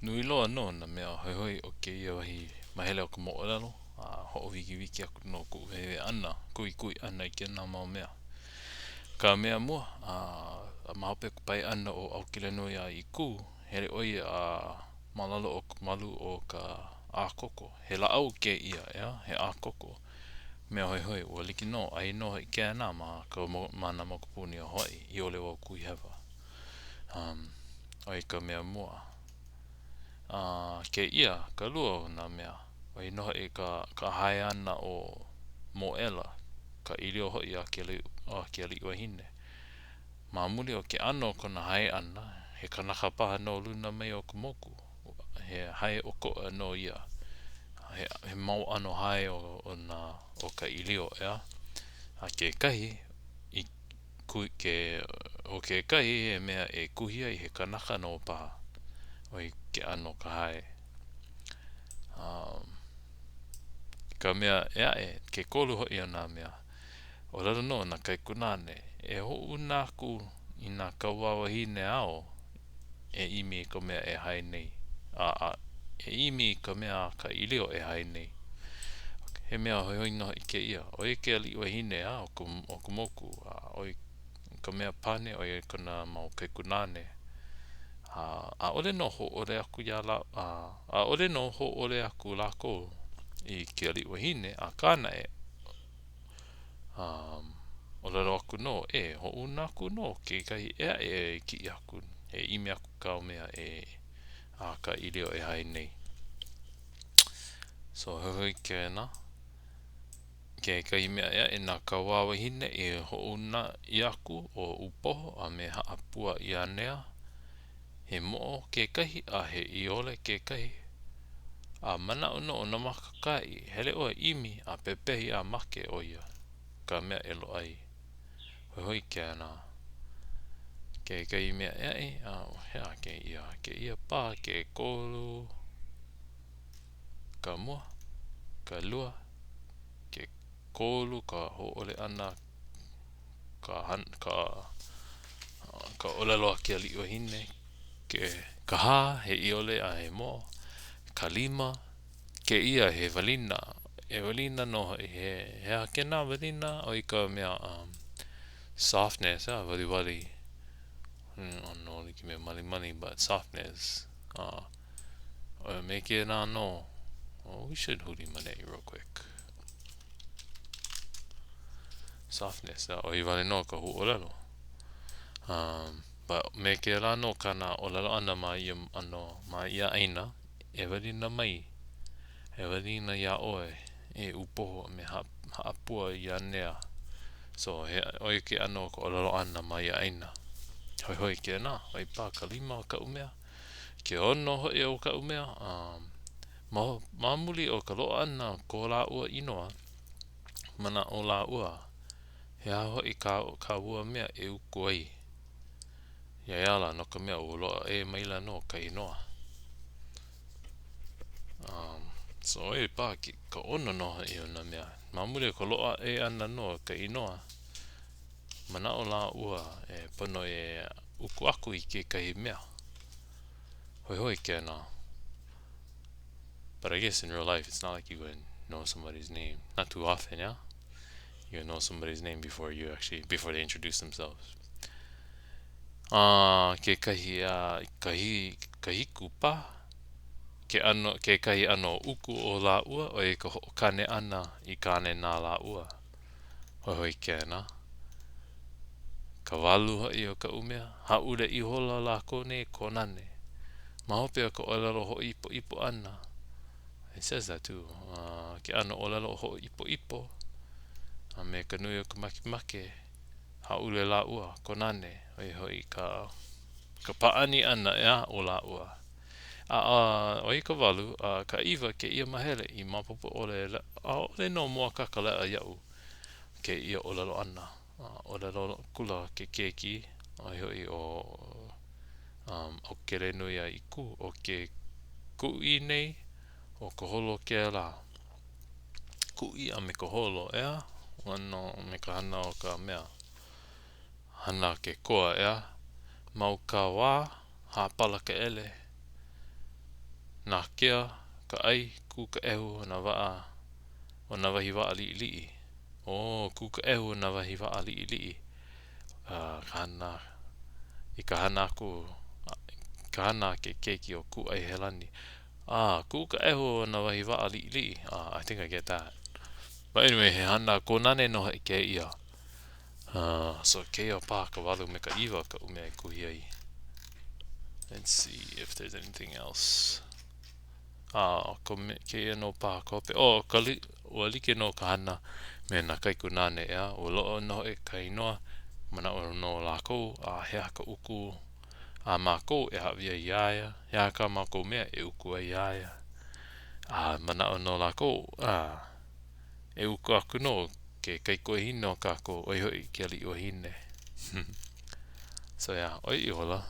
Nui loa no na mea hoihoi o ke ia wahi mahele o ka moolelo, ho wiki wiki aku no ku he ana, kui ana I ke nā mau mea. Ka mea mua, a mahope ku pai ana o Aukelenuiaiku, hele oi a malalo o malu o ka akoko. He laau ke ia, he akoko. Mea hoihoi, ua liki no, ai no I ke ana ma ka mana mo kupuni o Hawaii, iole o kui hewa. Oi ka mea mua. Ke ia, ka lua o nā mea. Wai noho e ka hae ana o Moolelo, ka ilio hoi a ke alii wahine. Ma muli o ke ano kona hae ana, he kanaka paha no luna mai o kumoku. He hae oko no ia. He mau ano hae o ka ilio, A ke kahi, o ke kahi he mea e kuhia I he kanaka no paha. Oi ke ano ka hae. Ka mea ke kolu hoi o nā mea. O lalo no na kai Konane. E ho'u nāku I nā kauwa wahine ao, e imi ka mea e hae nei. E imi ka mea ka ilio e hae nei. He mea hoi no I ke ia. Oi ke alii wahine o kumoku. Oi ka mea pane, oi kona mau kai Konane. Ole no ho ole aku ole no ho ole aku lako I ke alii wahine a kāna olelo aku no ho'u naku no ke kai e ki aku e imi aku kau mea ka ilio e hae nei. So hoi ke na ke kai mea e na kauwa wahine e ho'u na I aku o upoho a me haapua I anea. He mo'o ke kahi a he iole ke kahi. A mana ono na makakai hele o imi a pepehi a make o ia. Ka mea elo ai. Hoi ke ana. Ke kai mea hea ke ia pā ke kolu. Ka mua. Ka lua. Ke kolu ka ho ole ana. Ka olelo ke alii wahine. Ka ha he iole a he mo. Ka lima. Ke ia he Walina. E Walina no he hakena Walina o I ka mea softness wali no like me mali but softness make it no we should huli mane real quick softness o I wale no ka hu olelo but make it no kana olelo ana ma ia aina e Walina mai e Walina ia oe e upoho me haapua I anea. So oi ke ano ko olelo ana mai aina. Hoi ke na, oi pā ka lima o ka umea. Ke ono hoi o ka umea. Mamuli o ka loa ana ko la ua inoa. Mana o la ua. He a hoi ka ua mea e uku ai. Ia ala no ka mea o loa e maila no ka inoa. So oi pā ka ono no hoi o na mea. Mamuli o ka loa e ana no ka inoa. Mana o la ua e pono e uku aku I ke kahi mea. Hoi ke na. But I guess in real life it's not like you would know somebody's name. Not too often, yeah? You would know somebody's name before they introduce themselves. Ke kahi kupa. Ke kahi ano uku o la ua o e ka kane ana I kane na la ua. Hoi ke na. Ka walu hoi o ka umea. Haule I hola la kone Konane. Mahope o ka olelo hooipoipo ana. It says that too. Ke ano olelo hooipoipo. Me ka nui o ka makimake. Haule la ua, Konane. Hoi ka paani ana o la ua. Oi ka walu, ka iwa ke ia mahele I mapopo ole no mua kakalea iau. Ke ia olelo ana. Olelo kula ke keiki. Hoi o Aukelenuiaiku o ke kui nei o ka holo ke la. Kui a me ka holo, Wano me ka hana o ka mea. Hana ke koa, Mau ka wā, hapala ka ele. Nā kea, ka ai, kuka ehu o nā waa o nā wahi waa liilii. Kuka ehu o nā wahi waa liilii. Ka hana aku, ka hana ke keiki o ku ai helani. Kuka ehu o nā wahi waa liilii. I think I get that. But anyway, he hana konane no ke ia. So ke ia pā ka walu me ka iwa ka ume ai kuhiai. Let's see if there's anything else. Ke ia no pā kope. Ua like no ka hana me na kai Konane ea. Ua loo no e ka inoa. Mana o no lākou. Hea ka uku. Mākou e hawia i aia. Hea ka mākou mea e uku ai aia. Mana o no lākou. E uku aku no ke kai koe hino kako oihoi ke alii wahine. So yeah, oi ola.